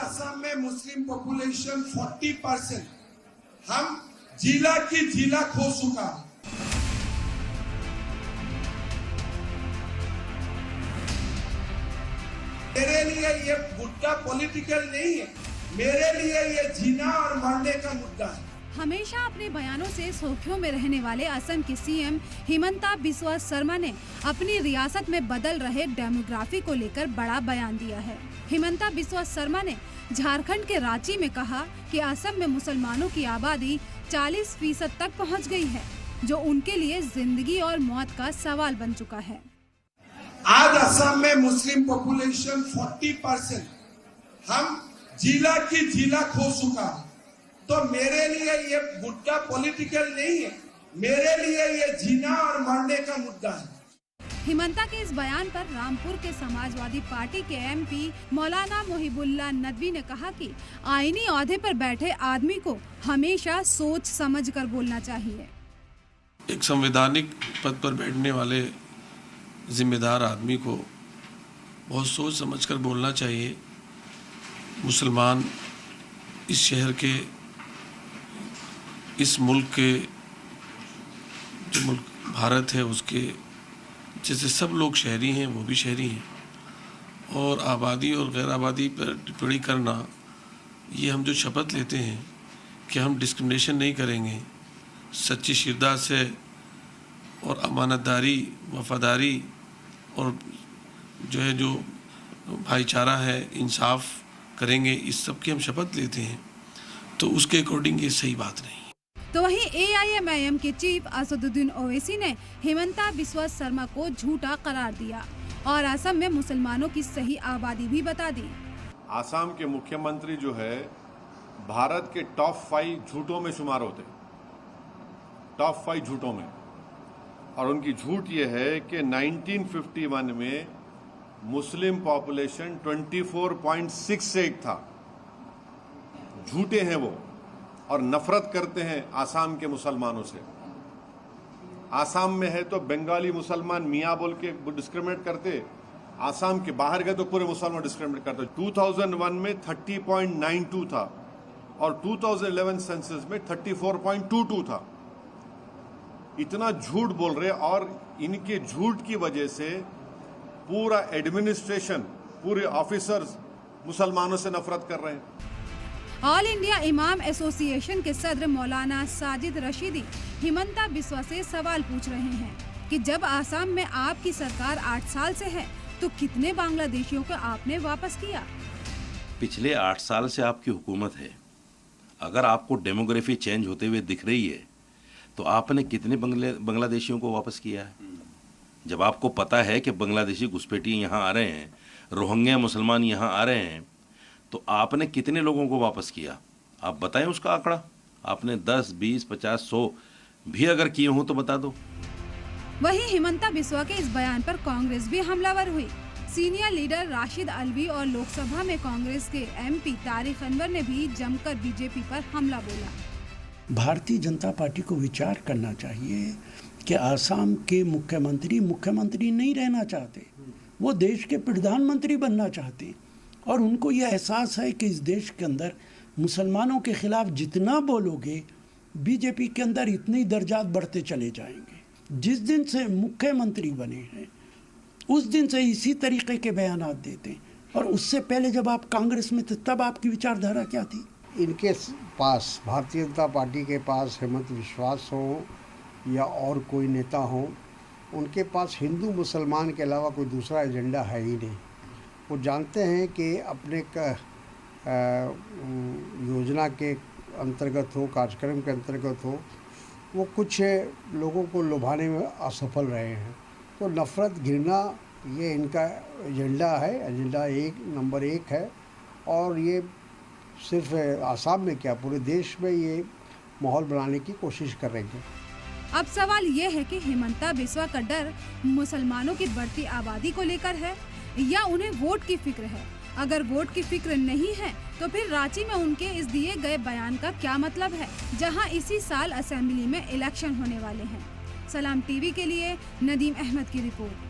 असम में Muslim population 40%, हम जिला की जिला खो चुका। मेरे लिए ये मुद्दा पॉलिटिकल नहीं है, मेरे लिए ये जीना और मरने का मुद्दा है। हमेशा अपने बयानों से सुर्खियों में रहने वाले असम के सीएम हिमंता बिस्वा शर्मा ने अपनी रियासत में बदल रहे डेमोग्राफी को लेकर बड़ा बयान दिया है। हिमंता बिस्वा शर्मा ने झारखंड के रांची में कहा कि असम में मुसलमानों की आबादी 40% तक पहुंच गई है, जो उनके लिए जिंदगी और मौत का सवाल बन चुका है। आज असम में मुस्लिम पॉपुलेशन 40%, हम जिला की जिला खो चुका। तो मेरे लिए ये मुद्दा पॉलिटिकल नहीं है, मेरे लिए ये जीना और मरने का मुद्दा है। हिमंता के इस बयान पर रामपुर के समाजवादी पार्टी के एमपी मौलाना मोहिबुल्लाह नदवी ने कहा कि आईनी ओहदे पर बैठे आदमी को हमेशा सोच समझकर बोलना चाहिए। एक संवैधानिक पद पर बैठने वाले जिम्मेदार आदमी को बहुत सोच समझकर बोलना चाहिए। मुसलमान इस शहर के, इस मुल्क के, जो मुल्क भारत है उसके, जैसे सब लोग शहरी हैं वो भी शहरी हैं, और आबादी और गैर आबादी पर टिप्पणी करना, ये हम जो शपथ लेते हैं कि हम डिस्क्रिमिनेशन नहीं करेंगे, सच्ची शिरदार से और अमानतदारी, वफादारी और जो है जो भाईचारा है, इंसाफ करेंगे, इस सब की हम शपथ लेते हैं, तो उसके अकॉर्डिंग ये सही बात नहीं। तो वहीं AIMIM के चीफ असदुद्दीन ओवैसी ने हिमंता बिस्वा शर्मा को झूठा करार दिया और असम में मुसलमानों की सही आबादी भी बता दी। असम के मुख्यमंत्री जो है भारत के टॉप 5 झूठों में शुमार होते, टॉप 5 झूठों में, और उनकी झूठ ये है कि 1951 में मुस्लिम पॉपुलेशन 24.68 था। झूठे हैं वो और नफरत करते हैं आसाम के मुसलमानों से। आसाम में है तो बंगाली मुसलमान मियाँ बोल के डिस्क्रिमिनेट करते, आसाम के बाहर गए तो पूरे मुसलमान डिस्क्रिमिनेट करते। 2001 में 30.92 था और 2011 सेंसस में 34.22 था। इतना झूठ बोल रहे, और इनके झूठ की वजह से पूरा एडमिनिस्ट्रेशन, पूरे ऑफिसर्स मुसलमानों से नफरत कर रहे हैं। ऑल इंडिया इमाम एसोसिएशन के सदर मौलाना साजिद रशीदी हिमंता बिस्वा से सवाल पूछ रहे हैं कि जब आसाम में आपकी सरकार 8 साल से है तो कितने बांग्लादेशियों को आपने वापस किया? पिछले 8 साल से आपकी हुकूमत है। अगर आपको डेमोग्राफी चेंज होते हुए दिख रही है तो आपने कितने बांग्लादेशियों को वापस किया है? जब आपको पता है कि बांग्लादेशी घुसपैठिए यहाँ आ रहे हैं, रोहिंग्या मुसलमान यहाँ आ रहे हैं, तो आपने कितने लोगों को वापस किया? आप बताएं उसका आंकड़ा। आपने 10, 20, 50, 100 भी अगर किए हों तो बता दो। वहीं हिमंता बिस्वा के इस बयान पर कांग्रेस भी हमलावर हुई। सीनियर लीडर राशिद अलवी और लोकसभा में कांग्रेस के एमपी तारिक अनवर ने भी जमकर बीजेपी पर हमला बोला। भारतीय जनता पार्टी को विचार करना चाहिए कि आसाम के मुख्यमंत्री नहीं रहना चाहते, वो देश के प्रधानमंत्री बनना चाहते, और उनको ये एहसास है कि इस देश के अंदर मुसलमानों के खिलाफ जितना बोलोगे बीजेपी के अंदर इतने दर्जात बढ़ते चले जाएंगे। जिस दिन से मुख्यमंत्री बने हैं उस दिन से इसी तरीके के बयानात देते हैं, और उससे पहले जब आप कांग्रेस में थे तब आपकी विचारधारा क्या थी? इनके पास, भारतीय जनता पार्टी के पास हेमंत विश्वास हो या और कोई नेता हो, उनके पास हिंदू मुसलमान के अलावा कोई दूसरा एजेंडा है ही नहीं। वो जानते हैं कि अपने योजना के अंतर्गत हो, कार्यक्रम के अंतर्गत हो, वो कुछ लोगों को लुभाने में असफल रहे हैं। तो नफ़रत, घृणा, ये इनका एजेंडा है, एजेंडा नंबर 1 है। और ये सिर्फ आसाम में क्या, पूरे देश में ये माहौल बनाने की कोशिश कर रहे हैं। अब सवाल ये है कि हिमंता बिस्वा का डर मुसलमानों की बढ़ती आबादी को लेकर है या उन्हें वोट की फिक्र है। अगर वोट की फिक्र नहीं है तो फिर रांची में उनके इस दिए गए बयान का क्या मतलब है, जहां इसी साल असेंबली में इलेक्शन होने वाले हैं। सलाम टीवी के लिए नदीम अहमद की रिपोर्ट।